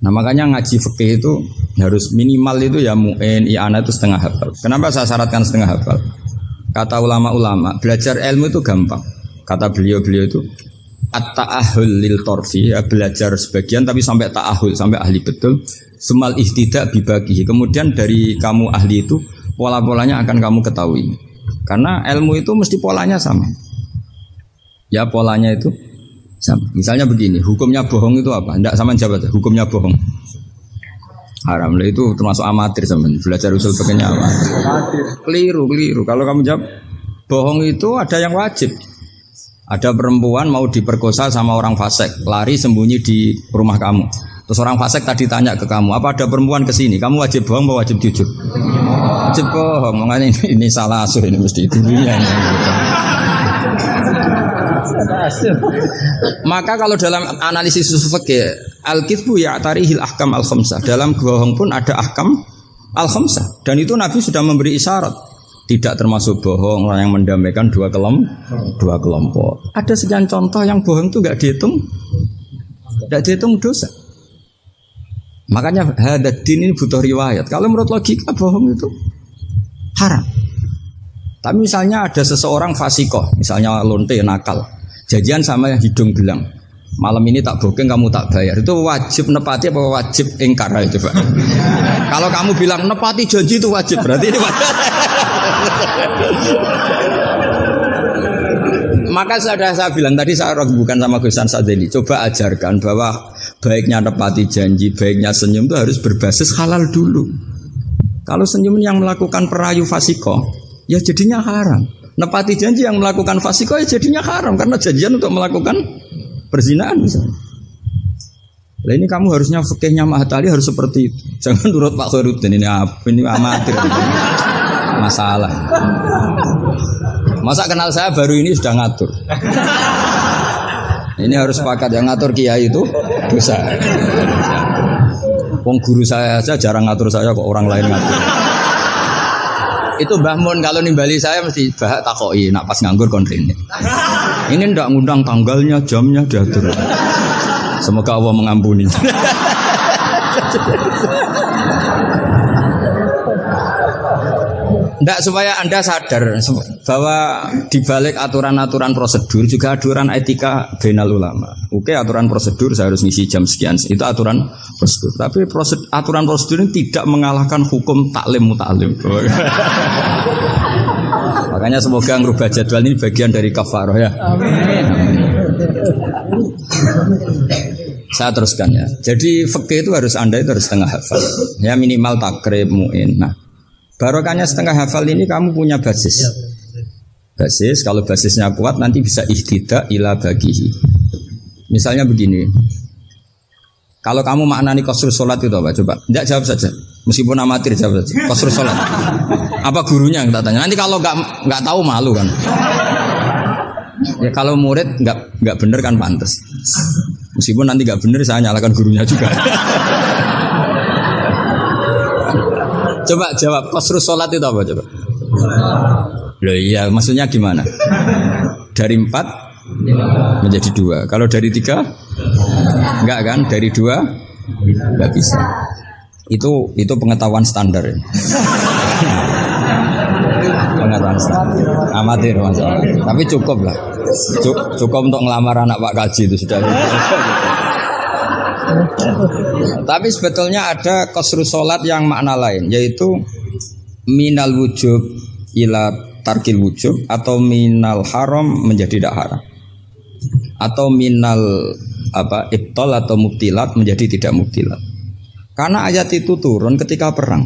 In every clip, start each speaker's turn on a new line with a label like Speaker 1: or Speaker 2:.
Speaker 1: Nah makanya ngaji fikih itu harus minimal itu ya mu'in, i'anah itu setengah hafal. Kenapa saya syaratkan setengah hafal? Kata ulama-ulama, belajar ilmu itu gampang. Kata beliau-beliau itu at-ta'ahul lil torfi, ya, belajar sebagian tapi sampai ta'ahul, sampai ahli betul. Semal ihtidak bibagihi. Kemudian dari kamu ahli itu pola-polanya akan kamu ketahui. Karena ilmu itu mesti polanya sama. Ya polanya itu sama. Misalnya begini, hukumnya bohong itu apa? Tidak sama jawab aja. Hukumnya bohong haram. Lah itu termasuk amatir teman. Belajar usul fikihnya apa? Keliru. Kalau kamu jawab bohong itu ada yang wajib. Ada perempuan mau diperkosa sama orang fasik, lari sembunyi di rumah kamu. Terus orang fasik tadi tanya ke kamu, apa ada perempuan ke sini? Kamu wajib bohong atau wajib jujur? Wajib bohong. Makanya ini salah asuh ini mesti dulunya. Maka kalau dalam analisis usul fikih, al-kitsbu ya'tarihil ahkam al-khamsah. Dalam bohong pun ada ahkam al-khamsah. Dan itu Nabi sudah memberi isyarat. Tidak termasuk bohong orang yang mendamaikan dua kelompok. Ada sekian contoh yang bohong itu enggak dihitung dosa. Makanya hadatin ini butuh riwayat. Kalau menurut logika bohong itu haram. Tapi misalnya ada seseorang fasikoh, misalnya lonte nakal, janjian sama yang hidung belang, malam ini tak bokeng kamu tak bayar, itu wajib nepati apa wajib ingkar itu Pak? Kalau kamu bilang nepati janji itu wajib, berarti ini wajib. Maka saya bilang tadi, saya bukan sama Gus Sadeli, coba ajarkan bahwa baiknya nepati janji, baiknya senyum itu harus berbasis halal dulu. Kalau senyum yang melakukan perayu fasikoh, ya jadinya haram. Nepati janji yang melakukan fasikoh ya jadinya haram karena janjian untuk melakukan perzinahan misalnya. Nah ini kamu harusnya fikihnya Mahatali harus seperti itu. Jangan nurut Pak Khairuddin ini amatir. Masalah. Masa kenal saya baru ini sudah ngatur. Ini harus sepakat yang ngatur kiai itu dosa. Wong guru saya aja jarang ngatur saya kok orang lain ngatur. Itu Mbah Mun kalau nimbali saya mesti bahak takoki nak pas nganggur konrene. Ini ndak ngundang tanggalnya, jamnya diatur. Semoga Allah mengampuni. Ndak supaya Anda sadar bahwa di balik aturan-aturan prosedur juga aturan etika bainal ulama. Oke, aturan prosedur saya harus ngisi jam sekian. Itu aturan prosedur. Tapi aturan prosedur ini tidak mengalahkan hukum taklim muta'alim. Makanya semoga ngerubah jadwal ini bagian dari kafarah ya. Amin. Saya teruskan ya. Jadi fikih itu harus Anda itu harus setengah hafal. Ya minimal takrib mu'in. Nah, barokahnya setengah hafal ini kamu punya basis. Basis, kalau basisnya kuat nanti bisa ihtidak ila bagihi. Misalnya begini. Kalau kamu maknani qasrul salat itu apa? Coba. Enggak jawab saja. Meskipun amatir jawab saja. Qasrul salat. Apa gurunya yang tak tanya? Nanti kalau enggak tahu malu kan. Ya kalau murid enggak benar kan pantas. Meskipun nanti enggak benar saya nyalakan gurunya juga. Coba jawab, qasrul salat itu apa coba? Loh iya, maksudnya gimana? Dari 4 menjadi 2. Kalau dari 3? Enggak kan? Dari 2 enggak bisa. Itu pengetahuan standar ya. Pengetahuan standar. Amatir masalah. Tapi cukup lah. Cukup untuk ngelamar anak Pak Kaji itu sudah. Tapi sebetulnya ada qasrul salat yang makna lain, yaitu minal wujub ila tarkil wujub, atau minal haram menjadi tidak haram, atau minal ibtal atau mubtilat menjadi tidak mubtilat. Karena ayat itu turun ketika perang.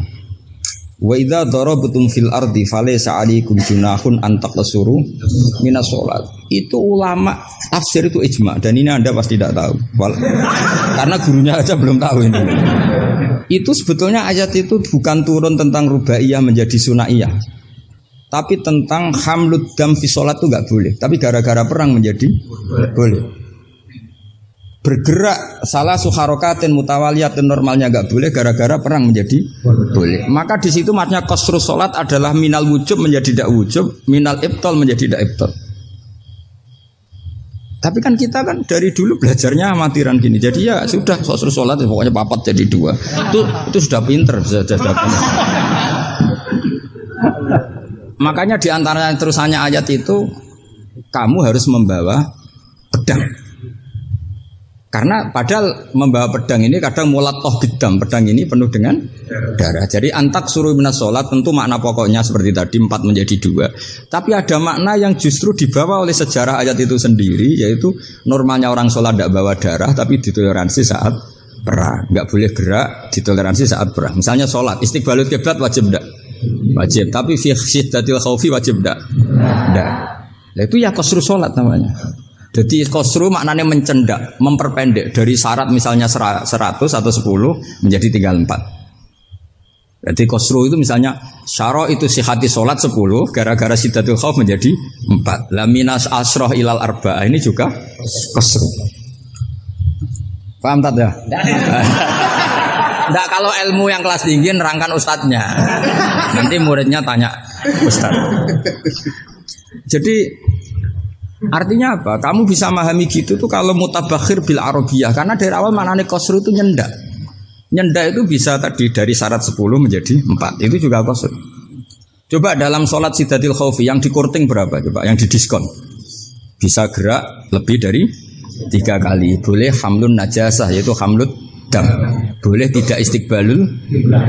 Speaker 1: Wa idza darabtum fil ardi falaysa 'alaikum junahun an taqsuru minas shalat. Itu ulama tafsir itu ijma, dan ini Anda pasti tidak tahu. Karena gurunya aja belum tahu ini. Itu sebetulnya ayat itu bukan turun tentang rubaiyah menjadi sunaiyah. Tapi tentang hamlud dam fi shalat itu enggak boleh, tapi gara-gara perang menjadi boleh. Bergerak salah suharokatin mutawaliyatin normalnya enggak boleh, gara-gara perang menjadi boleh. Maka di situ maknanya qasrus salat adalah minal wujub menjadi tidak wujub, minal ibtal menjadi tidak ibtal. Tapi kan kita kan dari dulu belajarnya amatiran gini. Jadi ya sudah suruh sholat pokoknya papat jadi 2. Itu sudah pinter, sudah pinter. Makanya di antaranya terusannya ayat itu kamu harus membawa pedang. Karena padahal membawa pedang ini kadang mulat toh bidam, pedang ini penuh dengan darah. Jadi antak suruh minas sholat tentu makna pokoknya seperti tadi 4 menjadi 2. Tapi ada makna yang justru dibawa oleh sejarah ayat itu sendiri, yaitu normalnya orang sholat tidak bawa darah tapi ditoleransi saat perang. Nggak boleh gerak, ditoleransi saat perang. Misalnya sholat, istiqbalul kiblat wajib tidak? Wajib. Tapi fi syiddatil khaufi wajib tidak? Tidak. Nah, itu ya qasru sholat namanya. Jadi qasru maknanya mencendak, memperpendek dari syarat misalnya 100 atau 10 menjadi tinggal 4. Jadi qasru itu misalnya syara itu sihati sholat 10 gara-gara syiddatul khauf menjadi 4. La minas asroh ilal arba'ah ini juga qasru. Paham tak ya? Enggak, kalau ilmu yang kelas tinggi nerangkan ustadznya. Nanti muridnya tanya ustadz. Jadi artinya apa? Kamu bisa memahami gitu tuh kalau mutabakhir bil arabiyah, karena dari awal maknanya qasru itu nyendak. Nyendak itu bisa tadi dari syarat 10 menjadi 4. Itu juga qasru. Coba dalam sholat syiddatil khaufi yang dikurting berapa coba? Yang didiskon. Bisa gerak lebih dari 3 kali. Boleh hamlun najasah yaitu hamlut dam. Boleh tidak istiqbalul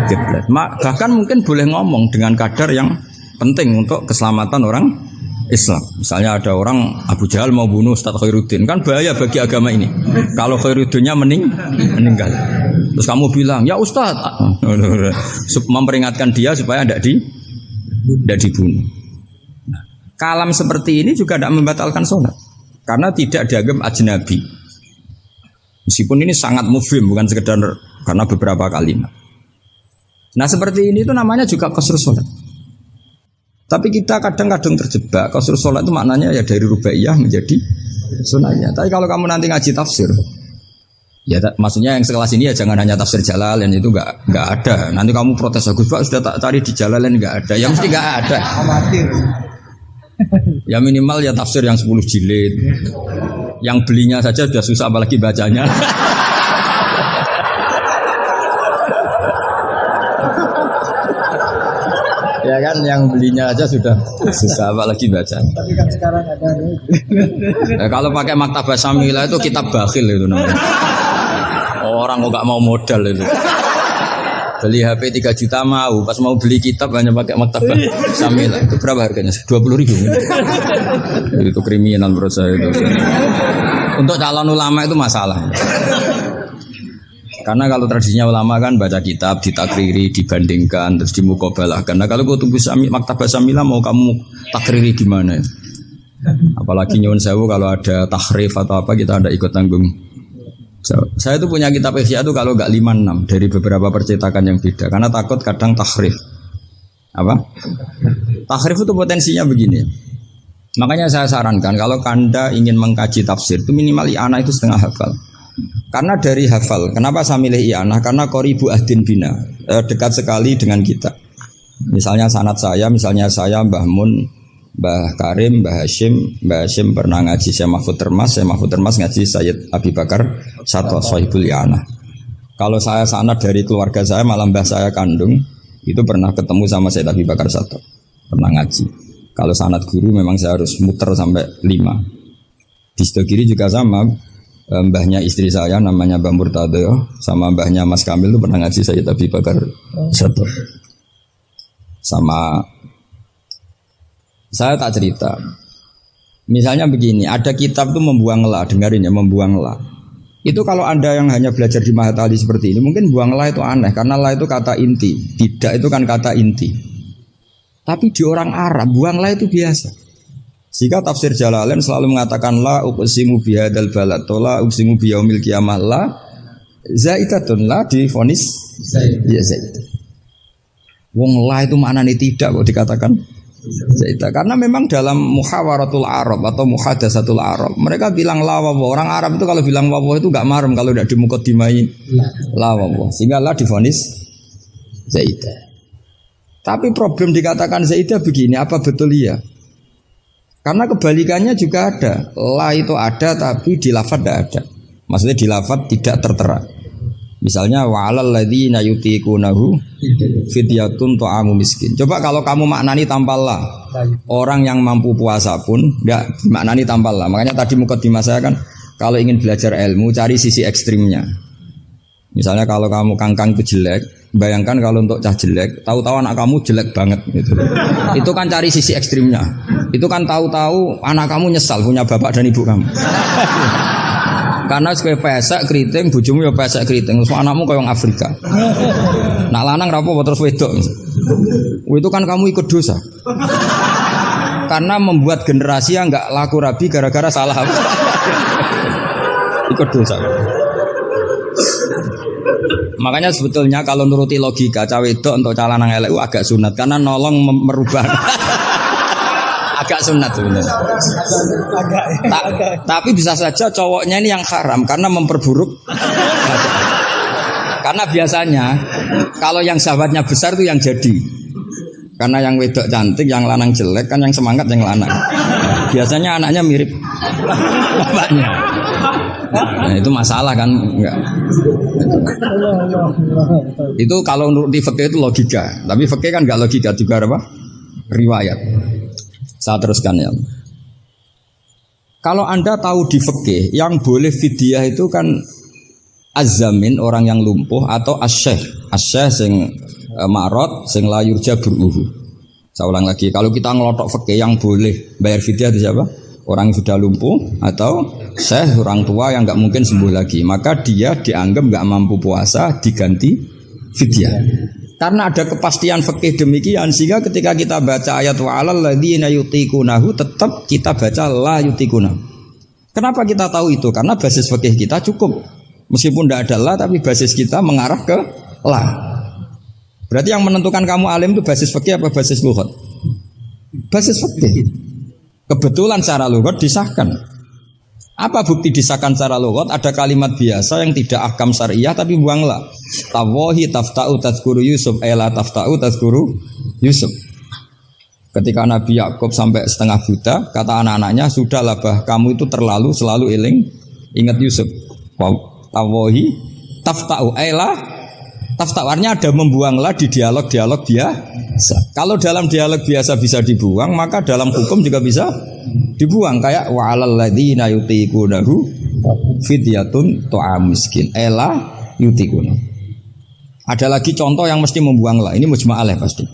Speaker 1: kiblat. Bahkan mungkin boleh ngomong dengan kadar yang penting untuk keselamatan orang Islam. Misalnya ada orang Abu Jahal mau bunuh Ustaz Khairuddin, kan bahaya bagi agama ini. Kalau Khairuddinnya meninggal. Terus kamu bilang, "Ya Ustaz," memperingatkan dia supaya tidak dibunuh. Nah, kalam seperti ini juga tidak membatalkan sholat. Karena tidak dianggap ajnabi. Meskipun ini sangat mufhim, bukan sekedar karena beberapa kalimat. Nah seperti ini itu namanya juga qasru sholat. Tapi kita kadang-kadang terjebak. Qasru sholat itu maknanya ya dari rubaiyah menjadi sunahnya. Tapi kalau kamu nanti ngaji tafsir, ya maksudnya yang sekelas ini ya jangan hanya tafsir Jalalain, itu nggak ada. Nanti kamu protes, Gus Pak sudah tak cari di Jalalain nggak ada. Ya mesti nggak ada. Ya minimal ya tafsir yang 10 jilid. Yang belinya saja sudah susah apalagi bacanya. Ya kan yang belinya aja sudah susah apalagi bacanya. Tapi kan sekarang ada. Kalau pakai Maktabah Syamilah itu kitab bakhil itu namanya. Orang kok nggak mau modal itu. Beli HP 3 juta mau, pas mau beli kitab hanya pakai Maktabah Syamilah. Itu berapa harganya? 20.000. Itu kriminal menurut saya itu. Untuk calon ulama itu masalah. Karena kalau tradisinya ulama kan baca kitab, ditakriri, dibandingkan, terus dimuqabalah. Karena kalau kau tunggu Maktabah Syamilah mau kamu takriri gimana? Apalagi nyuwun sewu kalau ada tahrif atau apa kita ada ikut tanggung. Saya itu punya kitab Ihya itu kalau enggak 5-6 dari beberapa percetakan yang beda. Karena takut kadang tahrif. Apa? Tahrif itu potensinya begini. Makanya saya sarankan kalau Anda ingin mengkaji tafsir itu minimal i'anah itu setengah hafal. Karena dari hafal, kenapa saya milih i'anah? Karena qoribu ahdin bina, dekat sekali dengan kita. Misalnya sanad saya, misalnya saya Mbah Mun, Mbah Karim, Mbah Hashim pernah ngaji Syekh Mahfud Termas ngaji Sayyid Abi Bakar Satwa Sohibul i'anah. Kalau saya sanad dari keluarga saya, malah mbah saya kandung, itu pernah ketemu sama Sayyid Abi Bakar Satwa, pernah ngaji. Kalau sanad guru memang saya harus muter sampai 5. Di sebelah kiri juga sama. Mbahnya istri saya namanya Mbah Murtado sama mbahnya Mas Kamil itu pernah ngaji Sayyid Abi Bakar Satwa. Sama saya tak cerita. Misalnya begini, ada kitab itu membuang la, dengarin ya, membuang la. Itu kalau Anda yang hanya belajar di Mahatali seperti ini, mungkin buang la itu aneh karena la itu kata inti, tidak itu kan kata inti. Tapi di orang Arab buang la itu biasa. Jika tafsir Jalalain selalu mengatakan la uqsimu bihadzal balad, la uqsimu biyaumil qiyamah, la zaidatun, la difonis ya zaidah. Wong la itu maknanya tidak kok dikatakan zaidah. Karena memang dalam muhawaratul Arab atau muhadatsatul Arab mereka bilang la wa. Orang Arab itu kalau bilang wa itu enggak marem kalau tidak dimuqaddimai la wa. Sehingga la difonis zaidah. Tapi problem dikatakan zaidah begini, apa betul iya? Karena kebalikannya juga ada. La itu ada tapi di lafadz tidak ada. Maksudnya di lafadz tidak tertera. Misalnya wa'alal ladzina yutiqunahu fidyatun ta'amu miskin. Coba kalau kamu maknani tanpa la, orang yang mampu puasa pun enggak maknani tanpa la. Makanya tadi mukadimah saya kan kalau ingin belajar ilmu cari sisi ekstrimnya. Misalnya kalau kamu kangkang itu jelek, bayangkan kalau untuk cah jelek, tahu-tahu anak kamu jelek banget gitu. Itu kan cari sisi ekstrimnya. Itu kan tahu-tahu anak kamu nyesal punya bapak dan ibu kamu. Karena sekali pesek keriting, bojomu ya pesek keriting, terus anakmu kayak orang Afrika. Nak lanang rapo terus wedok. Itu kan kamu ikut dosa. Karena membuat generasi yang enggak laku rabi gara-gara salah. Ikut dosa. Makanya sebetulnya kalau nuruti logika cawe wedok untuk cah lanang elek agak sunat karena nolong merubah. Agak sunat sebenarnya. Tapi bisa saja cowoknya ini yang haram karena memperburuk. Karena biasanya kalau yang sahabatnya besar itu yang jadi. Karena yang wedok cantik, yang lanang jelek kan yang semangat yang lanang. Biasanya anaknya mirip bapaknya. Nah, itu masalah kan enggak. Itu kalau menurut di fikih itu logika. Tapi fikih kan enggak logika juga apa? Riwayat. Saya teruskan ya. Kalau Anda tahu di fikih yang boleh fidyah itu kan az-zamin orang yang lumpuh atau as-syekh. As-syekh sing marot sing la yurja buruhu. Saya ulang lagi, kalau kita ngelotok fikih yang boleh bayar fidyah itu siapa? Orang yang sudah lumpuh atau syekh orang tua yang enggak mungkin sembuh lagi, maka dia dianggap enggak mampu puasa diganti fidyah. Karena ada kepastian fikih demikian sehingga ketika kita baca ayat wa'alal ladzina yutiqunahu tetap kita baca la yutiqunahu. Kenapa kita tahu itu? Karena basis fikih kita cukup. Meskipun tidak ada la tapi basis kita mengarah ke la. Berarti yang menentukan kamu alim itu basis fikih apa basis lughat? Basis fikih. Kebetulan secara lughat disahkan. Apa bukti disahkan secara lughat? Ada kalimat biasa yang tidak ahkam syariah tapi buang la. Tawahi tafta'u tazkuru Yusuf ela tafta'u tazkuru Yusuf. Ketika Nabi Yakub sampai setengah buta, kata anak-anaknya, sudahlah bah, kamu itu terlalu selalu ingat Yusuf. Wow. Tawahi tafta'u ela tafta'u, artinya ada membuang la di dialog-dialog biasa. Kalau dalam dialog biasa bisa dibuang, maka dalam hukum juga bisa dibuang. Kayak wa'alal ladzina yutiqunahu fidyatun ta'am miskin ela yutiqunahu. Ada lagi contoh yang mesti membuang lah. Ini mujma'alah pasti.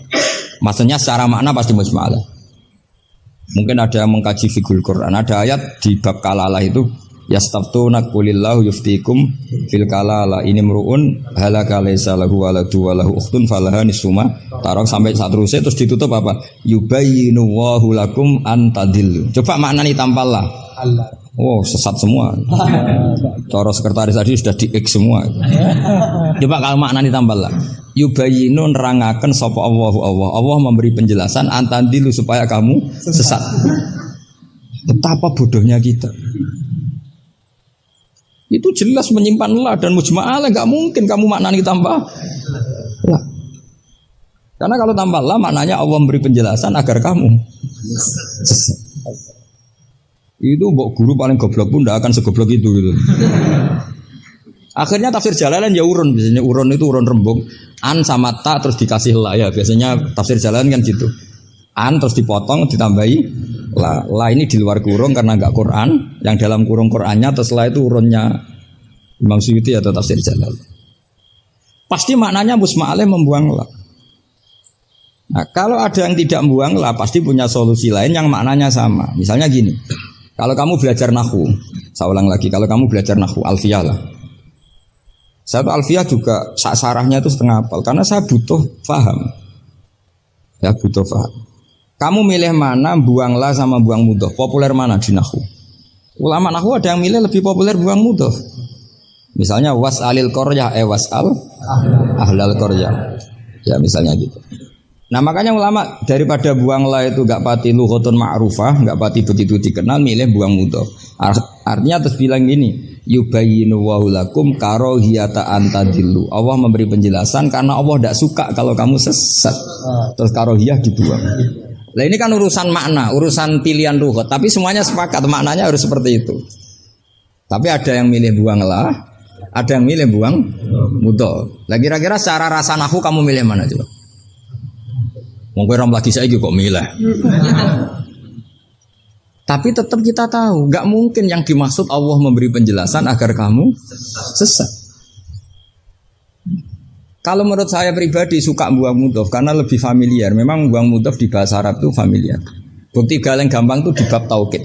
Speaker 1: Maksudnya secara makna pasti mujma'alah. Mungkin ada yang mengkaji fikul Quran. Ada ayat di bab kalalah itu yastaftuna qulillahu yuftikum fil kalala ini mruun halaka laisa lahu waladu walahu ukhtun falaha nisuma tarok sampai seterusnya terus ditutup apa yubayyinu wallahu lakum an tadillu. Coba maknani tampallah. Oh, sesat semua. Cara sekretaris tadi sudah di-X semua. Coba kalau maknanya tambah lah. Yubayyinu nerangaken sapa Allahu Allah. Allah memberi penjelasan antandilu supaya kamu sesat. Betapa bodohnya kita. Itu jelas menyimpan la dan mujma'alah, enggak mungkin kamu maknanya tambah la. Karena kalau tambah la maknanya Allah memberi penjelasan agar kamu sesat. Itu mbok guru paling goblok pun tidak akan segoblok itu gitu. Akhirnya tafsir Jalalain ya urun, biasanya urun itu urun rembung. An sama ta terus dikasih la ya, biasanya tafsir Jalalain kan gitu. An terus dipotong ditambahi la. La ini di luar kurung karena enggak Quran, yang dalam kurung Qurannya terus la itu urunnya Imam Suyuti atau tafsir Jalalain. Pasti maknanya musma'aleh membuang la. Nah, kalau ada yang tidak membuang la pasti punya solusi lain yang maknanya sama. Misalnya gini. Kalau kamu belajar nahwu, saya ulang lagi, kalau kamu belajar nahwu, alfiyah lah. Saya tuh alfiyah juga, sarahnya itu setengah hafal, karena saya butuh paham. Ya butuh paham. Kamu milih mana, buang la sama buang mudhof, populer mana di nahwu? Ulama nahwu ada yang milih lebih populer buang mudhof. Misalnya was'alil qaryah, was'al ahlal qaryah. Ya misalnya gitu. Nah makanya ulama daripada buang la itu gak pati lughatun ma'rufah, gak pati begitu dikenal, milih buang mudhof. Artinya terus bilang gini, yubayyinu wa lakum karohiyata antadillu. Allah memberi penjelasan karena Allah tidak suka kalau kamu sesat. Terus karohiyah dibuang. Lah ini kan urusan makna, urusan pilihan lughat, tapi semuanya sepakat maknanya harus seperti itu. Tapi ada yang milih buang lah, ada yang milih buang mudhof. Lah kira-kira secara rasa nahwu kamu milih mana coba? Monggo ram lagi saiki kok milih. Tapi tetap kita tahu, nggak mungkin yang dimaksud Allah memberi penjelasan agar kamu sesat. Kalau menurut saya pribadi suka buang mudhof karena lebih familiar. Memang buang mudhof di bahasa Arab itu familiar. Bukti paling gampang itu di bab taukid.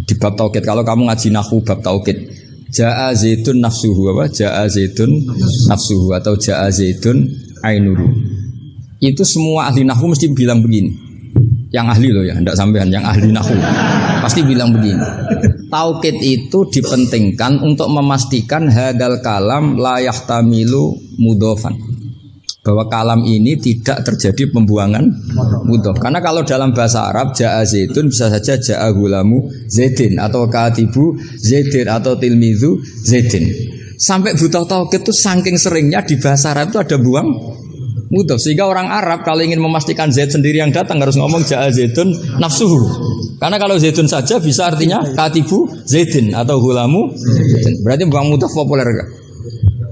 Speaker 1: Di bab taukid kalau kamu ngaji nahwu bab taukid. Ja'a zaitun nafsuhu apa? Ja'a zaitun nafsuhu atau ja'a zaitun ainuhu. Itu semua ahli nahwu mesti bilang begini. Yang ahli loh ya, enggak sampean, yang ahli nahwu pasti bilang begini. Taukid itu dipentingkan untuk memastikan hadal kalam la yahtamilu mudhofan. Bahwa kalam ini tidak terjadi pembuangan mudhof. Karena kalau dalam bahasa Arab ja'a zaitun bisa saja ja'a gulamu zaidin atau katibu zaidin atau tilmizu zaidin. Sampai butuh taukid itu saking seringnya di bahasa Arab itu ada buang mudhof, sehingga orang Arab kalau ingin memastikan Zaid sendiri yang datang harus ngomong ja'a zaitun nafsuhu. Karena kalau zaitun saja bisa artinya katibu zaidin atau gulamu zaidin. Berarti buang mudhof populer enggak?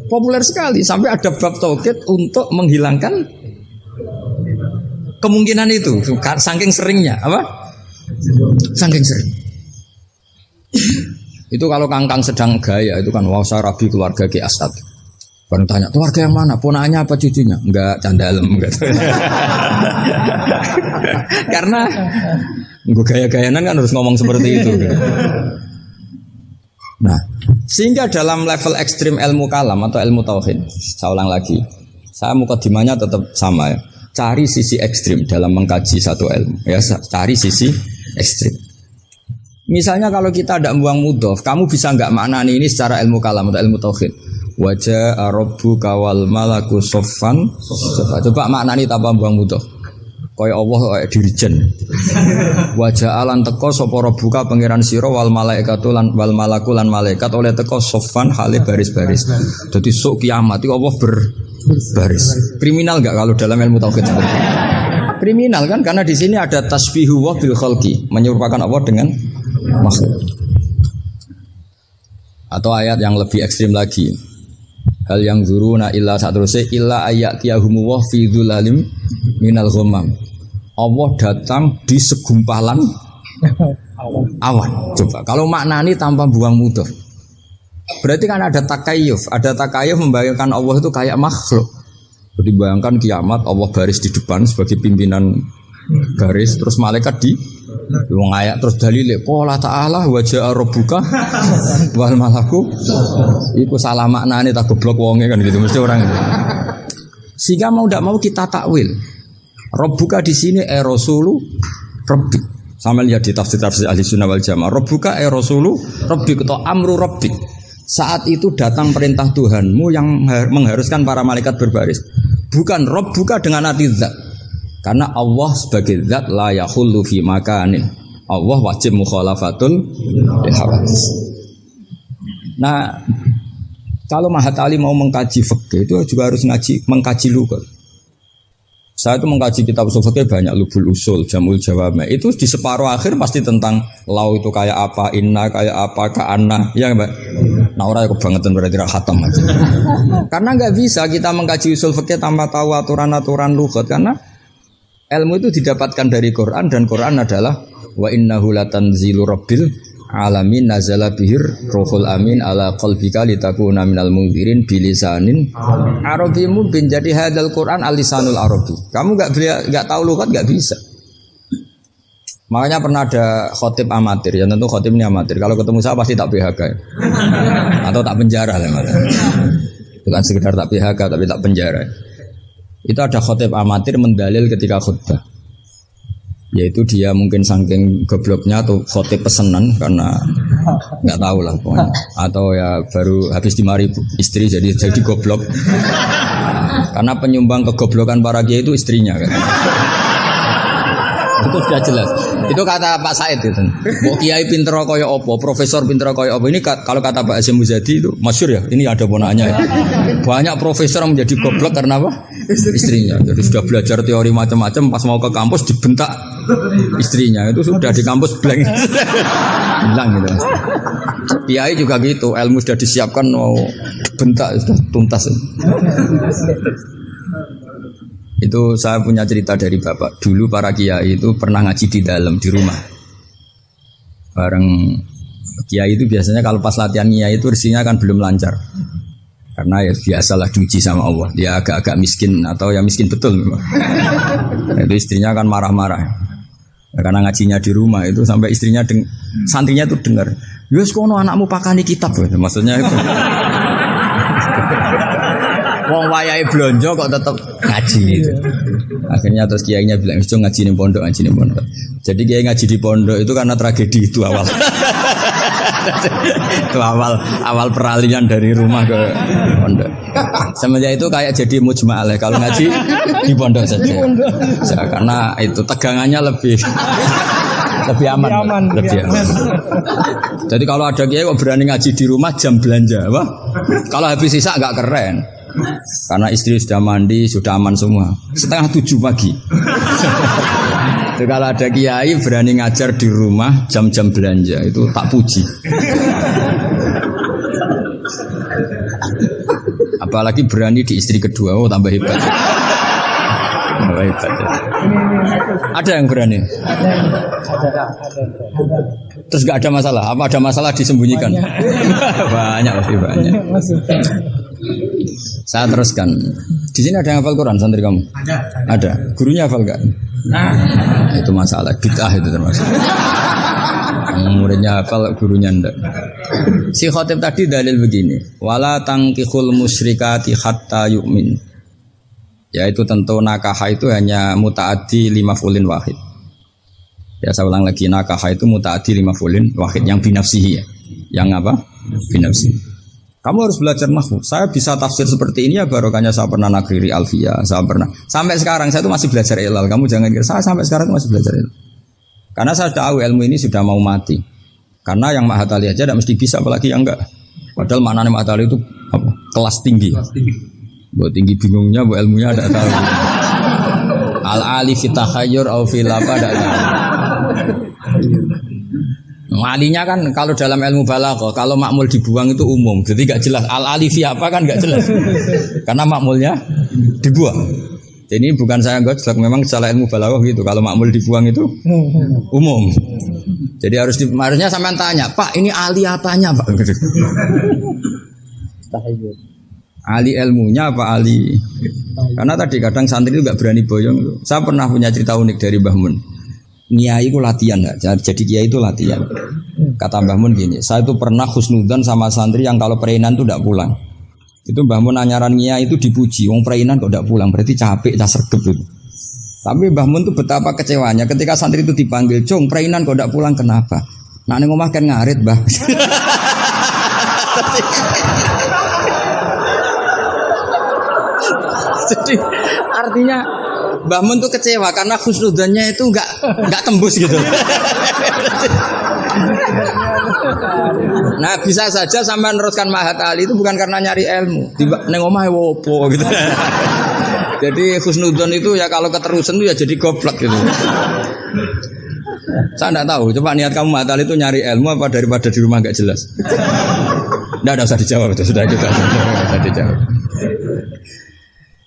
Speaker 1: Populer sekali sampai ada bab taukid untuk menghilangkan kemungkinan itu. Saking seringnya apa? Saking sering. Itu kalau kangkang sedang gaya itu kan wasa rabi keluarga Ki Astad. Baru tanya, keluarga yang mana? Ponakannya apa cucunya? Enggak, candalem gitu. Karena gue gaya-gayanan kan harus ngomong seperti itu gitu. Nah, sehingga dalam level ekstrim ilmu kalam atau ilmu tauhid, saya ulang lagi, saya mukadimahnya tetap sama ya. Cari sisi ekstrim dalam mengkaji satu ilmu ya, cari sisi ekstrim. Misalnya kalau kita tidak buang mudhof, kamu bisa nggak maknani ini secara ilmu kalam atau ilmu tauhid? Wajah Rabbu kawal malaku soffan. Coba maknani tanpa buang mudhof. Kaya Allah kaya dirijen. Wajah alan teko sapa Rabbuka pangeran sira wal malaikatu lan wal malaku lan malaikat oleh teko soffan hale baris-baris. Dadi sok kiamat itu Allah berbaris. Kriminal enggak kalau dalam ilmu tauhid seperti itu? Kriminal kan karena di sini ada tasbihu wa bil khalqi, menyerupakan Allah dengan makhluk. Atau ayat yang lebih ekstrim lagi. Hal yang zuruna illa satruse illa ayatiyahumu wa fi dzulalim minal ghamam. Allah datang di segumpalan awan. Coba kalau maknani tanpa buang mudhof. Berarti kan ada takayuf membayangkan Allah itu kayak makhluk. Jadi bayangkan kiamat Allah baris di depan sebagai pimpinan garis, terus malaikat di wong ayat terus dalile qala ta'ala wa ja'a rabbuka wal malaku iku salah maknane tak goblok wonge kan gitu mesti orang itu. Sehingga mau ndak mau kita takwil. Rabbuka di sini rasulu rabbik. Sama lihat di tafsir ahli sunnah wal jamaah. Rabbuka rasulu rabbik atau amru rabbik. Saat itu datang perintah Tuhanmu yang mengharuskan para malaikat berbaris. Bukan Rabbuka dengan arti zat. Karena Allah sebagai zat la yahullu fi makanin. Allah wajib mukhalafatul hawadits. Nah, kalau Mahatali mau mengkaji fikih itu juga harus mengkaji lughat. Saya itu mengkaji kitab usul fikih banyak, Lubul Usul, Jamul Jawami. Itu di separuh akhir pasti tentang lau itu kayak apa, inna kayak apa, ka'anna, ya Mbak. Nah orang kebangetan berarti khatam aja. Karena nggak bisa kita mengkaji usul fikih tanpa tahu aturan-aturan lughat, karena ilmu itu didapatkan dari Quran dan Quran adalah wa innahu latanzilu rabbil alamin nazala bihir ruhul amin ala qalbika litakuna minal munzirin bilisanin arabiyyin mubin. Jadi hadal Quran alisanul arabi. Kamu enggak tahu lughat enggak bisa. Makanya pernah ada khotib amatir, ya tentu khotib ini amatir. Kalau ketemu saya pasti tak PHK ya. Atau tak penjara lah. Bukan sekedar tak PHK tapi tak penjara. Itu ada khotib amatir mendalil ketika khutbah. Yaitu dia mungkin saking gobloknya atau khotib pesenan karena nggak tahu lah pokoknya. Atau ya baru habis dimari istri jadi goblok. Karena penyumbang kegoblokan para kiai itu istrinya kan. Itu sudah jelas. Itu kata Pak Said itu. Mau kiai pinter kaya apa, profesor pinter kaya apa. Ini kalau kata Pak Hasyim Muzadi itu masyhur ya. Ini ada ponakannya ya. Banyak profesor yang menjadi goblok karena apa? Istrinya. Jadi sudah belajar teori macam-macam, pas mau ke kampus dibentak istrinya. Itu sudah di kampus blank. Hilang gitu. Kiai juga gitu, ilmu sudah disiapkan mau dibentak sudah tuntas. Itu saya punya cerita dari bapak. Dulu para kiai itu pernah ngaji di dalam di rumah. Bareng kiai itu biasanya kalau pas latihan kiai itu rezekinya kan belum lancar. Karena ya biasalah diuji sama Allah. Dia agak-agak miskin atau ya miskin betul memang. Itu istrinya kan marah-marah. Karena ngajinya di rumah itu sampai istrinya santrinya itu dengar. Yus kono anakmu pakani kitab. Maksudnya itu. Wong wayahe blonjo kok tetep ngaji gitu. Akhirnya terus kiainya bilang, "Wis ngaji ning pondok, ngaji ning pondok." Jadi kiai ngaji di pondok itu karena tragedi itu awal. Itu awal peralihan dari rumah ke pondok. Semenjak itu kayak jadi mujma'ah kalau ngaji di pondok saja. Karena itu tegangannya lebih aman. Jadi kalau ada kiai kok berani ngaji di rumah jam belanja, apa? Kalau habis sisa enggak keren. Karena istri sudah mandi, sudah aman semua. 6:30 pagi. Jadi kalau ada kiai berani ngajar di rumah jam-jam belanja itu tak puji. Apalagi berani di istri kedua, oh tambah hebat. Tambah hebat. Ya. Ada yang berani? Ada. Terus gak ada masalah? Apa ada masalah disembunyikan? Banyak. Banyak. Saya teruskan. Di sini ada yang hafal Quran santri kamu? Ada. Gurunya hafal gak? Itu masalah. Bid'ah itu termasuk. Muridnya hafal, gurunya enggak. Si khotib tadi dalil begini. Wala tangkihul musyrikati hatta yu'min. Yaitu tentu nakaha itu hanya muta'addi limaf'ulin wahid. Ya saya ulang lagi, nakaha itu muta'addi limaf'ulin wahid. Yang binafsihi ya. Yang apa? Binafsihi. Kamu harus belajar nahwu. Saya bisa tafsir seperti ini ya barokahnya saya pernah nagriri alfiyah, saya pernah. Sampai sekarang saya itu masih belajar ilal. Kamu jangan kira saya sampai sekarang masih belajar ilal. Karena saya tahu ilmu ini sudah mau mati. Karena yang Mahatali aja tidak mesti bisa, apalagi yang enggak. Padahal maknanya Mahatali itu apa? Kelas tinggi. Buat tinggi bingungnya, buat ilmunya tidak tahu. Al-ali fi takhayyur au fil apa tidak tahu. Alinya kan kalau dalam ilmu balaghah kalau makmul dibuang itu umum, jadi gak jelas al-alif apa kan gak jelas karena makmulnya dibuang. Jadi bukan saya gojlok, memang secara ilmu balaghah gitu, kalau makmul dibuang itu umum. Jadi harusnya sampean tanya, Pak ini ali apanya Pak? Ali ilmunya apa ali? Karena tadi kadang santri itu gak berani boyong. Saya pernah punya cerita unik dari Mbah Mun. Kiai itu latihan enggak? Jadi kiai itu latihan. Kata Mbah Mun gini, saya itu pernah husnudzon sama santri yang kalau pereinan itu enggak pulang. Itu Mbah Mun anyaran kiai itu dipuji, wong pereinan kok enggak pulang, berarti capek, sergep gitu. Tapi Mbah Mun itu betapa kecewanya ketika santri itu dipanggil, "Cung, pereinan kok enggak pulang kenapa?" Nah ning omah kan ngarit, Mbah. Jadi artinya Mbah Mun tuh kecewa karena husnudzannya itu enggak tembus gitu. Nah bisa saja sampai meneruskan Mahat Ali itu bukan karena nyari ilmu, neng omahe wopo gitu. Jadi husnudzon itu ya kalau keterusan itu ya jadi goblok gitu. Saya enggak tahu, coba niat kamu Mahat Ali itu nyari ilmu apa daripada di rumah enggak jelas. Enggak usah dijawab, itu sudah kita usah dijawab.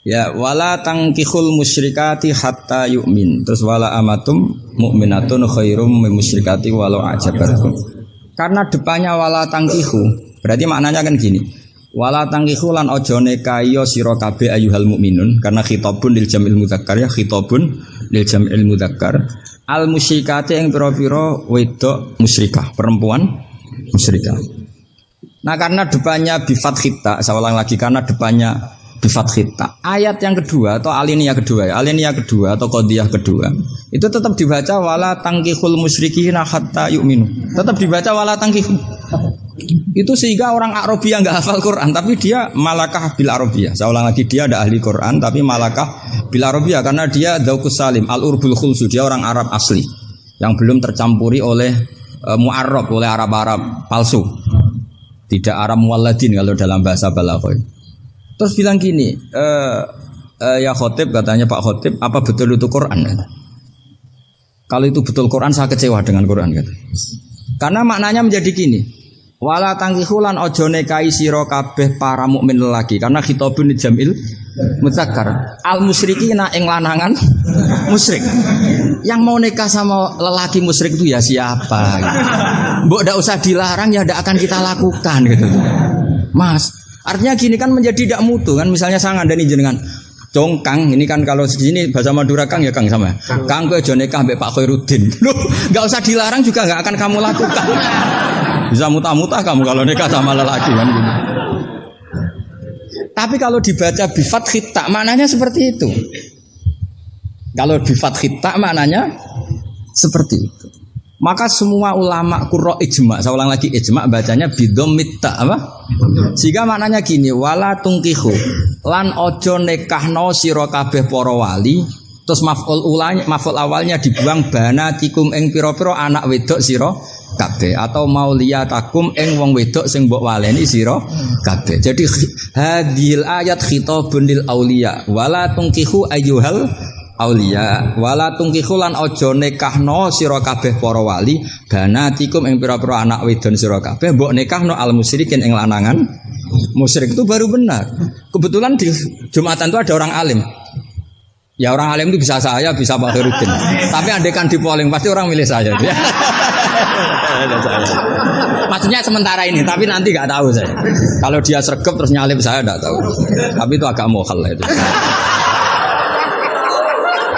Speaker 1: Ya wala tangkihul musyrikati hatta yu'min. Terus wala amatum mu'minatun khairum min musyrikati walau ajabatkum. Karena depannya wala tangkihu, berarti maknanya kan gini. Wala tangkihu lan ojo nekayo sira kabeh ayyuhal mukminun, karena khitabun lil jam'il mudzakkar ya, khitabun lil jam'il mudzakkar. Al musyrikati yang pira-pira wedok musyrikah, perempuan musyrikah. Nah karena depannya bi fathita, saya ulang lagi, karena depannya bifat khita. Ayat yang kedua atau aliniyah kedua ya, aliniyah kedua atau qadiyah kedua itu tetap dibaca wala tangkihul musyrikina hatta yu'minu. Tetap dibaca wala tangkihul. Itu sehingga orang Arabia enggak hafal Quran tapi dia malakah bil Arabia. Saya ulang lagi, dia ada ahli Quran tapi malakah bil Arabia karena dia dzauqus salim, al-urbul khulsu, dia orang Arab asli yang belum tercampuri oleh mu'arrab, oleh Arab-Arab palsu. Tidak Arab muwalladin kalau dalam bahasa balaghah. Terus bilang gini, ya khotib, katanya Pak Khotib, apa betul itu Quran? Kalau itu betul Quran, saya kecewa dengan Quran. Kata. Karena maknanya menjadi gini, wala tangkihulan ojo nekai siro kabeh para mukmin lelaki, karena khitabun jamil mudzakkar. Al musyrikina ing lanangan musyrik. Yang mau nikah sama lelaki musyrik itu ya siapa? Gitu. Mbok ndak usah dilarang ya ndak akan kita lakukan gitu. Mas, artinya gini kan menjadi tidak mutu kan, misalnya saya ngandani jenengan Kang, ini kan kalau segini bahasa Madura Kang ya Kang sama. Kang kowe aja nikah mbek Pak Khairuddin. Loh, enggak usah dilarang juga enggak akan kamu lakukan. Bisa muta-muta kamu kalau nikah sama lelaki kan gitu. Tapi kalau dibaca bi fathit ta maknanya seperti itu. Kalau bi fathit ta maknanya seperti itu. Maka semua ulama qurra ijma, saya ulang lagi ijma bacanya bidommit ta apa? Sehingga maknanya gini, wala tungkihu lan ojo nekahno sira kabeh para wali, terus maf'ul awalnya dibuang banatikum ing pira-pira anak wedok sira kabeh atau mauliyatakum ing wong wedok sing mbok waleni sira kabeh. Jadi hadil ayat khitabun lil auliya wala tungkihu ayyuhal auliya wala tungkihu lan aja nikahno sira kabeh para wali banatikum ing pira-pira anak wedon sira kabeh mbok nikahno al musyrikin ing lanangan musyrik. Itu baru benar. Kebetulan di Jumatan itu ada orang alim. Ya orang alim itu bisa saya, bisa Pak Khairuddin. Tapi andekan di polling pasti orang milih saya. Maksudnya sementara ini, tapi nanti nggak tahu saya. Kalau dia sregep terus nyalip saya nggak tahu. Tapi itu agak mokhal itu.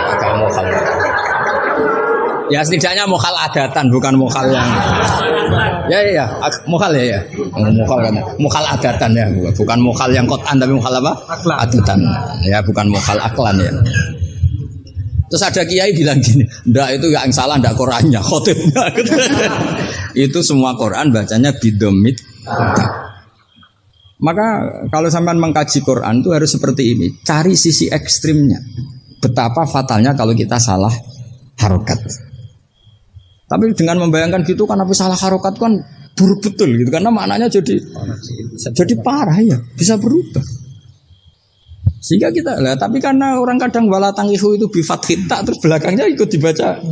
Speaker 1: Agak mokhal. Ya setidaknya mokhal adatan, bukan mokhal yang. Ya, mokhal ya. Mokhal kan. Mokhal adatan ya, bukan mokhal yang kotan tapi mokhal apa? Adatan. Ya, bukan mokhal aklan ya. Terus ada kiai bilang gini, ndak itu yang salah, ndak Qurannya, khotibnya. Itu semua Quran bacanya bidomit. Maka kalau sampean mengkaji Quran itu harus seperti ini, cari sisi ekstrimnya. Betapa fatalnya kalau kita salah harokat. Tapi dengan membayangkan gitu kan apa salah harokat kan buruk betul gitu, karena maknanya jadi parah ya, bisa berubah. Sehingga kita lah, tapi karena orang kadang wala tangihu itu bi fathit ta terus belakangnya ikut dibaca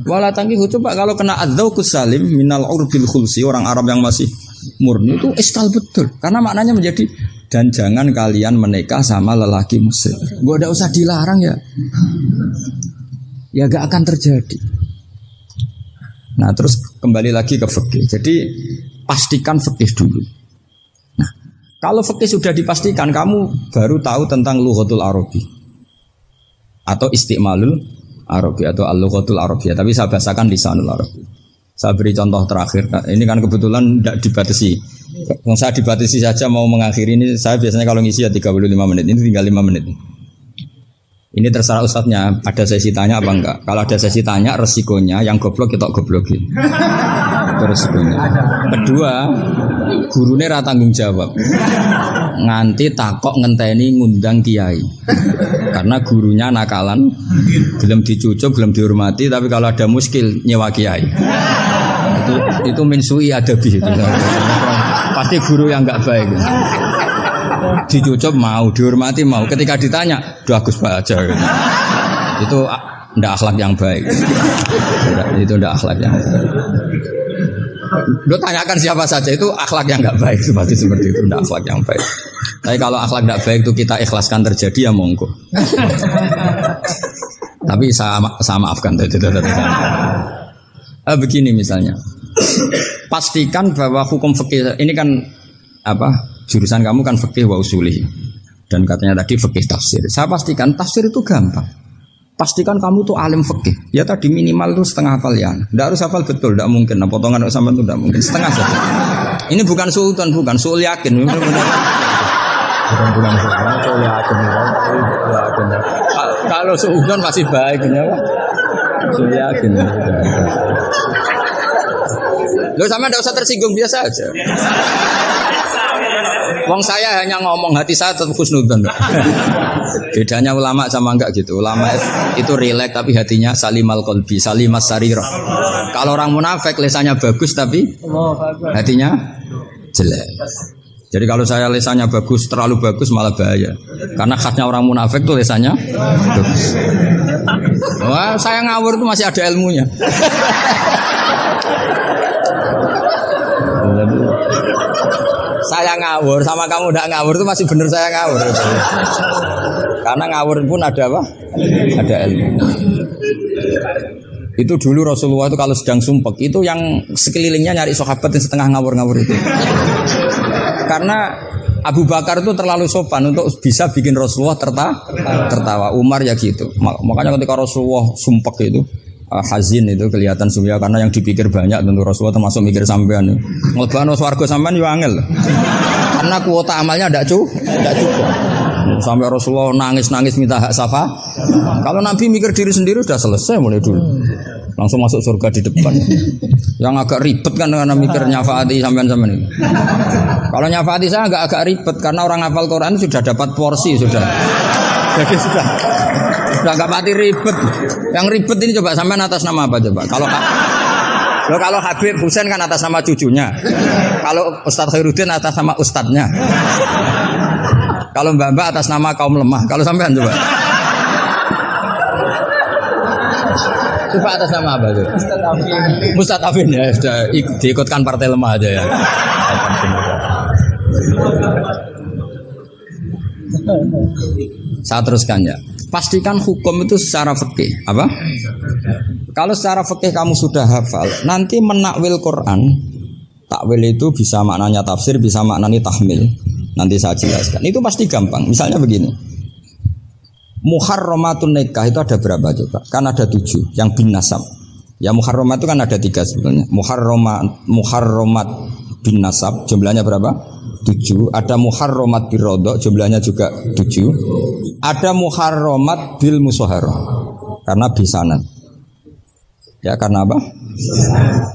Speaker 1: wala tangihu. Coba kalau kena adzauqus salim minal urbil khulsi, orang Arab yang masih murni itu iskal betul, karena maknanya menjadi dan jangan kalian menikah sama lelaki musyrik. Gua enggak usah dilarang ya gak akan terjadi. Nah terus kembali lagi ke fikih. Jadi pastikan fikih dulu. Kalau fikih sudah dipastikan, kamu baru tahu tentang lughatul Arabi atau istimalul Arabi atau al-lughatul Arabiyah. Tapi saya bahasakan lisanul Arabi. Saya beri contoh terakhir. Ini kan kebetulan tidak dibatasi. Kalau saya dibatasi saja mau mengakhiri ini, saya biasanya kalau ngisi ya 35 menit. Ini tinggal 5 menit. Ini terserah ustadznya, ada sesi tanya apa enggak. Kalau ada sesi tanya, resikonya yang goblok kita goblokin. Itu resikonya. Kedua, gurunya rata tanggung jawab. Nganti takok ngenteni ngundang kiai. Karena gurunya nakalan, belum dicucuk, belum dihormati, tapi kalau ada muskil nyewa kiai. Itu minsui adabi itu. Pasti guru yang enggak baik. Dicucuk mau, dihormati mau. Ketika ditanya, bagus Pak aja. Gitu. Itu ndak akhlak yang baik. Itu ndak akhlak yang baik. Lo tanyakan siapa saja itu akhlak yang nggak baik seperti itu, ndak akhlak yang baik. Tapi kalau akhlak nggak baik itu kita ikhlaskan terjadi ya monggo. Tapi saya maafkan. Begini misalnya, pastikan bahwa hukum fikih ini kan jurusan kamu kan fikih wa usuli dan katanya tadi fikih tafsir. Saya pastikan tafsir itu gampang. Pastikan kamu tuh alim fikih. Ya tadi minimal tuh setengah hafal ya. Tidak harus hafal betul, tidak mungkin. Nah, potongan sama itu tidak mungkin. Setengah saja. Ini bukan sultan, bukan sul yakin. Bukan sul yakin. Kalau sultan masih baik, ya. Sul yakin. Lo sama tidak usah tersinggung, biasa aja. Wong saya hanya ngomong, hati saya tetap khusnudzon. Bedanya ulama sama enggak gitu. Ulama itu rileks tapi hatinya salimal qalbi, salimas sarirah. Kalau orang munafik lisannya bagus tapi hatinya jelek. Jadi kalau saya lesannya bagus, terlalu bagus malah bahaya. Karena khasnya orang munafik tuh lesannya bagus. Wah, saya ngawur itu masih ada ilmunya. Saya ngawur sama kamu tidak ngawur itu masih benar saya ngawur. Karena ngawur pun ada apa? Ada ilmu. Itu dulu Rasulullah itu kalau sedang sumpek itu yang sekelilingnya nyari sahabat yang setengah ngawur-ngawur itu. Karena Abu Bakar itu terlalu sopan untuk bisa bikin Rasulullah tertawa. Umar ya gitu. Makanya ketika Rasulullah sumpek itu hazin itu kelihatan sumpah karena yang dipikir banyak tentu Rasulullah termasuk mikir sampean. Ngelebano swarga sampean yo angel. Karena kuota amalnya tidak cukup. Sampai Rasulullah nangis-nangis minta hak syafaat. Kalau Nabi mikir diri sendiri sudah selesai mulai dulu. Langsung masuk surga di depan. Yang agak ribet kan karena mikir nyafaati sampean-sampean ini. Kalau nyafaati saya agak ribet karena orang hafal Quran sudah dapat porsi sudah. Jadi sudah agak mati ribet. Yang ribet ini coba sampean atas nama apa coba? Kalau Habib Husain kan atas nama cucunya. Kalau Ustadz Khairuddin atas nama ustadznya. Kalau Mbak atas nama kaum lemah. Kalau sampean coba. Coba atas nama apa tuh? Mustadafin ya, sudah diikutkan partai lemah aja ya. Saya teruskan ya. Pastikan hukum itu secara fikih. Apa? Kalau secara fikih kamu sudah hafal, nanti menakwil Quran, takwil itu bisa maknanya tafsir, bisa maknanya tahmil. Nanti saya jelaskan. Itu pasti gampang. Misalnya begini. Muharramatun nikah itu ada berapa coba? Kan ada 7 yang bin nasab. Ya muharramat itu kan ada 3 sebetulnya. Muharramat bin nasab jumlahnya berapa? 7. Ada muharramat bil rodok jumlahnya juga 7. Ada muharramat bil musaharah karena bisanan. Ya karena apa?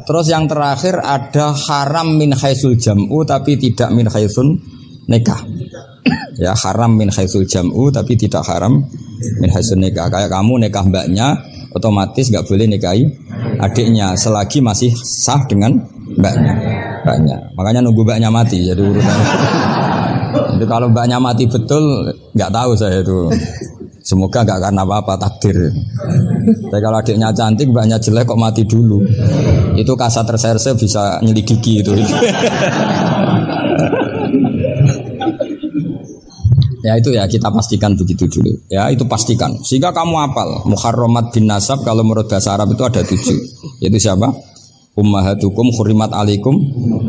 Speaker 1: Terus yang terakhir ada haram min haitsul jam'u tapi tidak min haitsun nikah. Ya haram min haitsul jam'u tapi tidak haram min haitsun nikah. Kayak kamu nikah mbaknya otomatis enggak boleh nikahi adiknya selagi masih sah dengan mbaknya. Makanya nunggu mbaknya mati jadi urusan. Jadi kalau mbaknya mati betul enggak tahu saya itu. Semoga enggak karena apa-apa takdir. Tapi kalau adiknya cantik mbaknya jelek kok mati dulu. Itu kasat reserse bisa nyelidiki itu. Ya itu ya kita pastikan begitu dulu. Ya itu pastikan. Sehingga kamu hafal muharramat bin nasab kalau menurut bahasa Arab itu ada 7. Yaitu siapa? Ummahatukum khurimat alaikum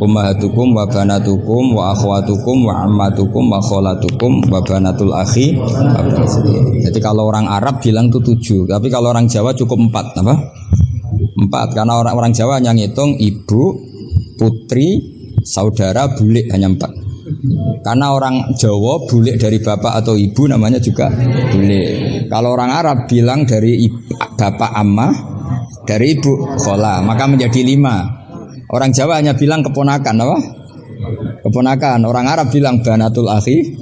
Speaker 1: ummahatukum wa banatukum wa akhwatukum wa ammatukum wa kholatukum wa banatul akhi. Jadi kalau orang Arab bilang itu 7. Tapi kalau orang Jawa cukup 4. Apa? 4 karena orang Jawa hanya ngitung ibu, putri, saudara, bule hanya 4. Karena orang Jawa bule dari bapak atau ibu namanya juga bule. Kalau orang Arab bilang dari bapak ammah, dari ibu khola, maka menjadi 5. Orang Jawa hanya bilang keponakan, apa? Keponakan. Orang Arab bilang banatul akhi,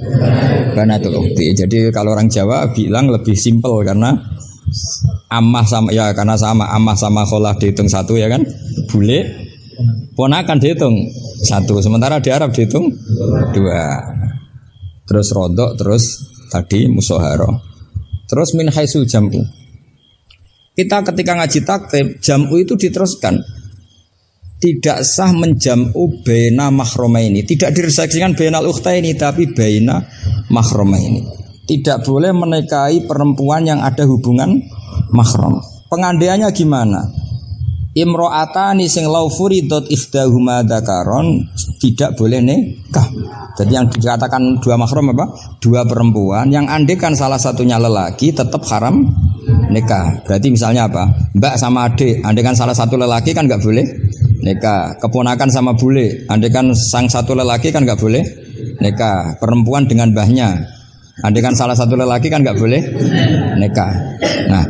Speaker 1: banatul ukhti. Jadi kalau orang Jawa bilang lebih simpel karena ammah sama ya karena sama ammah sama khola dihitung 1 ya kan? Bule ponakan dihitung 1, sementara di Arab dihitung 2. Terus rodok, terus tadi musoharo. Terus min haitsul jam'u. Kita ketika ngaji takrib, jam'u itu diteruskan. Tidak sah menjam'u baina mahromaini. Tidak diresaksikan bainal ukhtaini, tapi baina mahromaini. Tidak boleh menikahi perempuan yang ada hubungan mahram. Pengandaiannya gimana? Imro'atani sing lau furidot ikhdahuma dzakaron tidak boleh nikah. Jadi yang dikatakan 2 mahram apa? 2 perempuan yang andekan salah satunya lelaki tetap haram nikah. Berarti misalnya apa? Mbak sama adik, andekan salah satu lelaki kan enggak boleh nikah. Keponakan sama bule, andekan sang satu lelaki kan enggak boleh nikah. Perempuan dengan mbahnya, andekan salah satu lelaki kan enggak boleh nikah. Nah,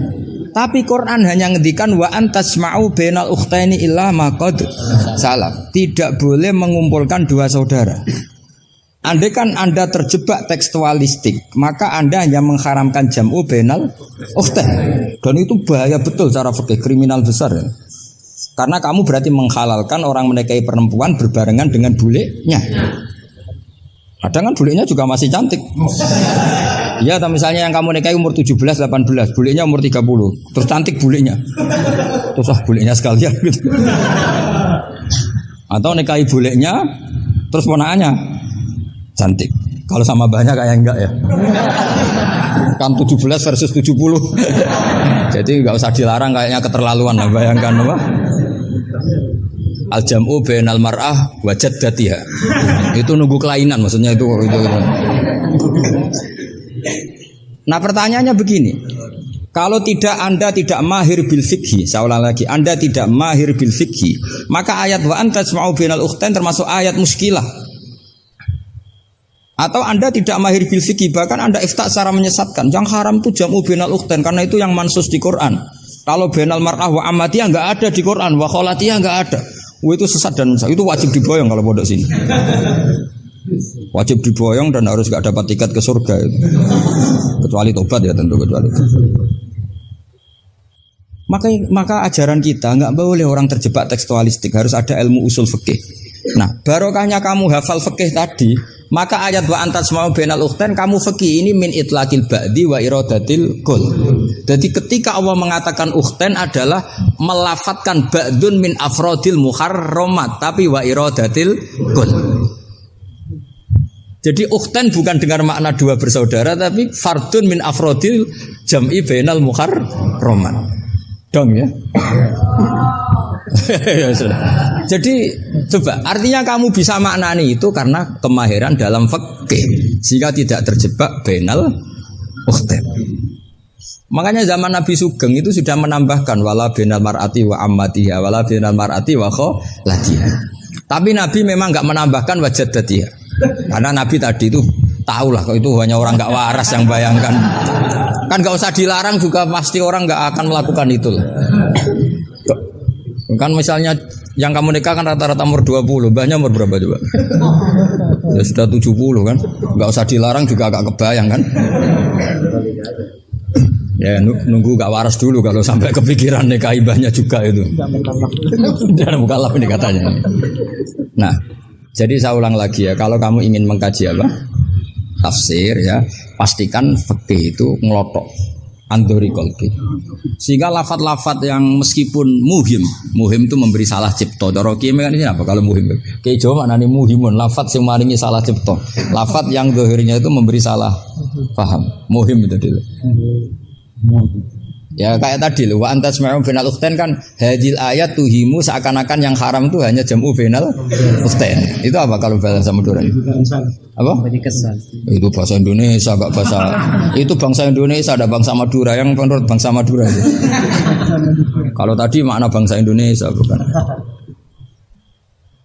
Speaker 1: tapi Quran hanya ngendikan wa antasma'u bainal ukhtaini illa ma qad salam. Tidak boleh mengumpulkan 2 saudara. Andai kan Anda terjebak tekstualistik, maka Anda hanya mengharamkan jam'u bainal ukhtain. Dan itu bahaya betul secara fikih, kriminal besar ya. Karena kamu berarti menghalalkan orang menikahi perempuan berbarengan dengan bulenya. Kadang kan buliknya juga masih cantik. Iya, atau misalnya yang kamu nikahi umur 17, 18, buliknya umur 30. Terus cantik buliknya. Terus buliknya sekalian gitu. Atau nikahi buliknya terus ponakannya cantik. Kalau sama banyak kayak enggak ya. Kan 17 versus 70. Jadi enggak usah dilarang, kayaknya keterlaluan lah, bayangkan apa? Al-jam'u bainal mar'ah wa jaddatiha. Itu nunggu kelainan maksudnya itu. Nah, pertanyaannya begini. Kalau Anda tidak mahir bil fikhi, saya ulang lagi, Anda tidak mahir bil fikhi, maka ayat wa anta tasma'u bainal ukhtain termasuk ayat muskilah. Atau Anda tidak mahir bil fikih, bahkan Anda ifta secara menyesatkan. Yang haram itu jam'u bainal ukhtain, karena itu yang mansus di Quran. Kalau bainal mar'ah wa ammatiyah enggak ada di Quran, wa kholatiyah enggak ada. Itu sesat dan itu wajib diboyong kalau pondok sini. Wajib diboyong dan harus enggak dapat tiket ke surga itu. Kecuali tobat ya tentu, kecuali. Maka ajaran kita enggak boleh orang terjebak tekstualistik, harus ada ilmu usul fikih. Nah, barokahnya kamu hafal fikih tadi, maka ayat wa antas mau bainal ukhtain kamu fikih ini min itlaqil ba'di wa iradatil kul. Jadi ketika Allah mengatakan ukhtain adalah melafatkan ba'dun min afrodil muharramat, tapi wa iradatil kul. Jadi ukhtain bukan dengan makna dua bersaudara, tapi fardun min afrodil jam'i bainal muharramat. Dong ya. Ya sudah. Jadi coba artinya kamu bisa maknani itu karena kemahiran dalam fikih sehingga tidak terjebak bainal ukhtain. Makanya zaman Nabi Sugeng itu sudah menambahkan wala bainal mar'ati wa ammatiha wala bainal mar'ati wa kholatiha. Tapi Nabi memang enggak menambahkan wa jaddatiha. Karena Nabi tadi itu tahulah kalau itu hanya orang enggak waras yang bayangkan. Kan enggak usah dilarang juga pasti orang enggak akan melakukan itu. Kan misalnya yang kamu nikah kan rata-rata umur 20, mbahnya umur berapa coba? Ya sudah 70 kan. Enggak usah dilarang juga agak kebayang kan. Ya nunggu gak waras dulu kalau sampai kepikiran nikah ibahnya juga itu. Jangan mukallaf ini katanya. Nah, jadi saya ulang lagi ya, kalau kamu ingin mengkaji apa? Tafsir ya, pastikan fikih itu ngelotok andori kolbi. Sehingga lafat-lafat yang meskipun muhim itu memberi salah cipta. Cara kiye kan ini apa kalau muhim? Kiye Jawa maknane muhimun, lafat sing maringi salah cipta. Lafat yang zahirnya itu memberi salah paham. Muhim itu dulu. Ya kayak tadi loh, wa antas ma'um bainal ukhtain kan hadil ayat tuhimu seakan-akan yang haram itu hanya jam'u bainal ukhtain. Itu apa kalau bahasa Madura? Apa? Itu bahasa Indonesia, enggak bahasa. Itu bangsa Indonesia, ada bangsa Madura yang menurut bangsa Madura. Kalau tadi makna bangsa Indonesia bukan.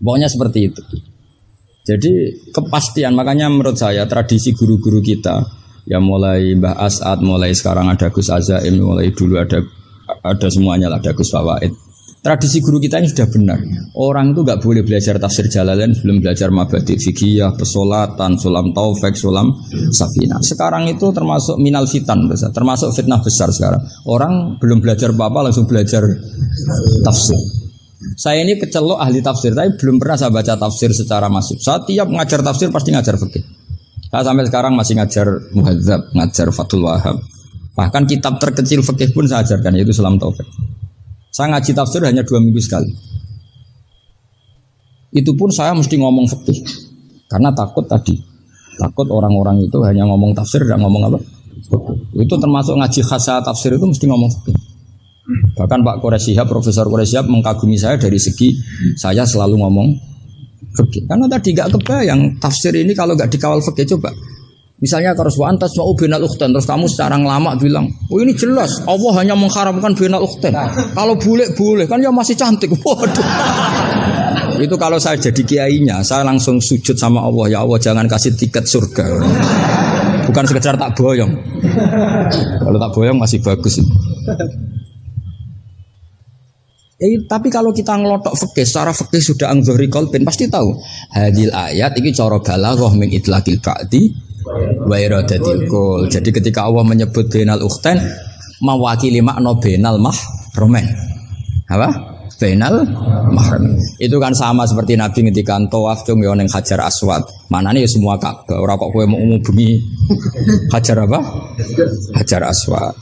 Speaker 1: Pokoknya seperti itu. Jadi kepastian, makanya menurut saya tradisi guru-guru kita ya mulai Mbah As'ad, mulai sekarang ada Gus Azaim, mulai dulu ada semuanya lah, ada Gus Fawaid. Tradisi guru kita ini sudah benar. Orang itu enggak boleh belajar tafsir Jalalain sebelum belajar mabadi' fikih, pesolatan, sulam taufik, sulam safinah. Sekarang itu termasuk minal fitan besar, termasuk fitnah besar sekarang. Orang belum belajar apa-apa langsung belajar tafsir. Saya ini kecelok ahli tafsir, tapi belum pernah saya baca tafsir secara masif. Saya tiap ngajar tafsir pasti ngajar fikih. Saya sampai sekarang masih ngajar Muhadzab, ngajar Fathul Wahab. Bahkan kitab terkecil fikih pun saya ajarkan, yaitu Sulam Taufik. Saya ngaji tafsir hanya 2 minggu sekali. Itu pun saya mesti ngomong fikih. Karena takut tadi. Takut orang-orang itu hanya ngomong tafsir, dan ngomong apa? Fikih. Itu termasuk ngaji khasa tafsir itu mesti ngomong fikih. Bahkan Pak Quraisyihab, Profesor Quraisyihab mengagumi saya dari segi saya selalu ngomong fikih. Karena tadi gak kebayang tafsir ini kalau gak dikawal fikih. Coba misalnya kalau wa antas ma'u bainal ukhtain, terus kamu secara lama bilang, oh ini jelas Allah hanya mengharamkan bainal ukhtain. Kalau boleh kan ya masih cantik. Waduh. Itu kalau saya jadi kiainya, saya langsung sujud sama Allah, ya Allah jangan kasih tiket surga. Bukan sekedar tak boyong. Kalau tak boyong masih bagus. Tapi kalau kita ngelotok fikih, secara fikih sudah angzori kolbin pasti tahu. Hadil ayat ini cara balaghah min itlaqil ba'di wa iradatil kul. Jadi ketika Allah menyebut bainal ukhtain mewakili makna bainal mahrumain. Apa? bainal mahram. Itu kan sama seperti Nabi ngendikan tawaf cung yo ning Hajar Aswad. Manane ya semua Ka'bah. Ora kok kowe mau bengi Hajar apa? Hajar Aswad.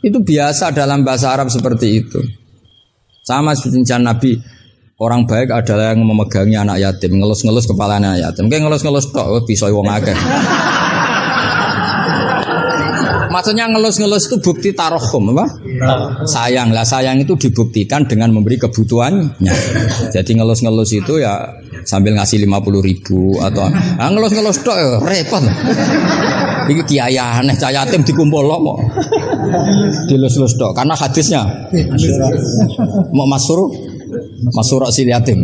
Speaker 1: Itu biasa dalam bahasa Arab seperti itu. Sama seperti Nabi, orang baik adalah yang memegangi anak yatim, ngelus-ngelus kepala anak yatim. Kayak ngelus-ngelus tok bisa wong akeh. Maksudnya ngelus-ngelus itu bukti tarohum apa? Sayang lah, sayang itu dibuktikan dengan memberi kebutuhannya. Jadi ngelus-ngelus itu ya sambil ngasih 50.000 atau ngelus-ngelus tok ya repot. Iki kiai aneh cah yatim dikumpul kok. Dilus-lus tok karena hadisnya mau masur sil yatim.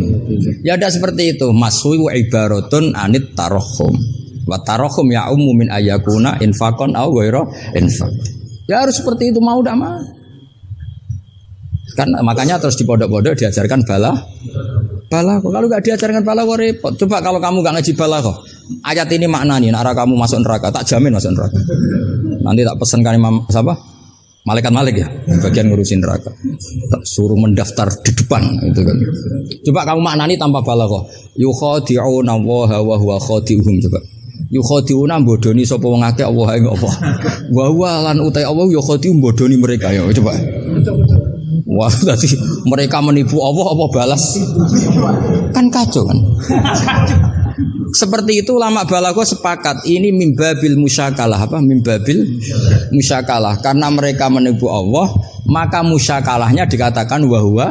Speaker 1: Ya ada seperti itu. Masru ibaratun anit tarohum. Wa tarohum ya min ayakuna infakon au ghaira infak. Ya harus seperti itu mau tidak mau. Kan makanya terus di pondok-pondok diajarkan balaghah. Kalau nggak diajarkan balaghah repot. Coba kalau kamu nggak ngaji balaghah, ayat ini maknanya arah kamu masuk neraka, tak jamin masuk neraka. Nanti tak pesankan Imam siapa? Malaikat Malik ya, bagian ngurusin neraka. Tak suruh mendaftar di depan itu kan. Coba kamu maknani tanpa balaghah. Yukhadi'una wa huwa khadi'uhum coba. Yukhadi'una bodoni sapa wong akeh Allah ing apa. Wa huwa lan utai Allah yukhadi'u bodoni mereka ya coba. Wah, tadi mereka menipu Allah apa balas? Kan kacau kan? Seperti itu ulama balaghah sepakat ini mimbabil musyakalah apa? Mimbabil musyakalah karena mereka menipu Allah, maka musyakalahnya dikatakan wa huwa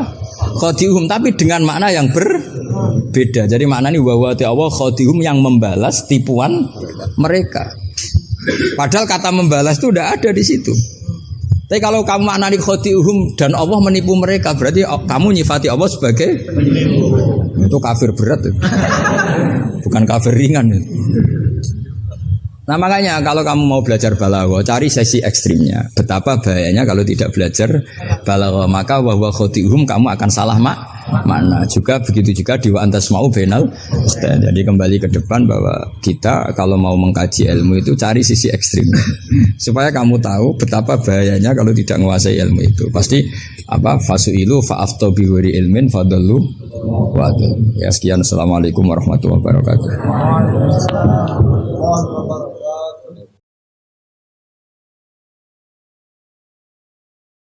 Speaker 1: khadi'uhum tapi dengan makna yang berbeda. Jadi maknanya wa huwa Allah khadi'uhum yang membalas tipuan mereka. Padahal kata membalas itu tidak ada di situ. Tapi kalau kamu maknani khadi'uhum dan Allah menipu mereka, berarti kamu nyifati Allah sebagai itu kafir berat itu. Bukan kafir ringan itu. Nah makanya kalau kamu mau belajar balaghah, cari sesi ekstrimnya. Betapa bahayanya kalau tidak belajar balaghah, maka wa huwa khadi'uhum kamu akan salah makna. Juga begitu juga di wa antasma'u bainal ikhtilaf. Jadi kembali ke depan bahwa kita kalau mau mengkaji ilmu itu cari sisi ekstrimnya. Supaya kamu tahu betapa bahayanya kalau tidak menguasai ilmu itu. Pasti apa fasuilu fa'aftu bi ghairi ilmin fadallu wa adallu. Ya sekian, assalamualaikum warahmatullahi wabarakatuh.